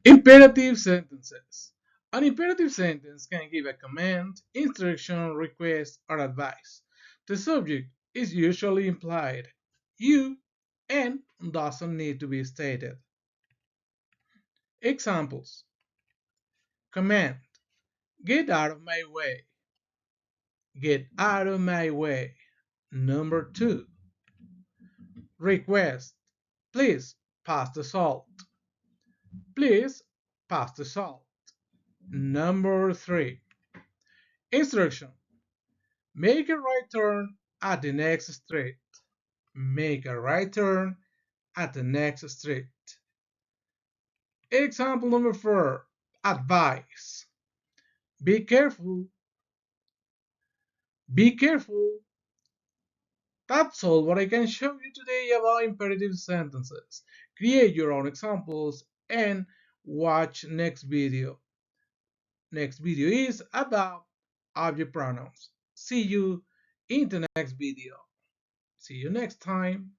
Imperative sentences. An imperative sentence can give a command, instruction, request, or advice. The subject is usually implied, you, and doesn't need to be stated. Examples. Command. Get out of my way. Get out of my way. Number 2. Request. Please pass the salt. Please pass the salt. Number 3. Instruction. Make a right turn at the next street. Make a right turn at the next street. Example number 4. Advice. Be careful. Be careful. That's all what I can show you today about imperative sentences. Create your own examples and watch next video. Next video is about object pronouns. See you in the next video. See you next time.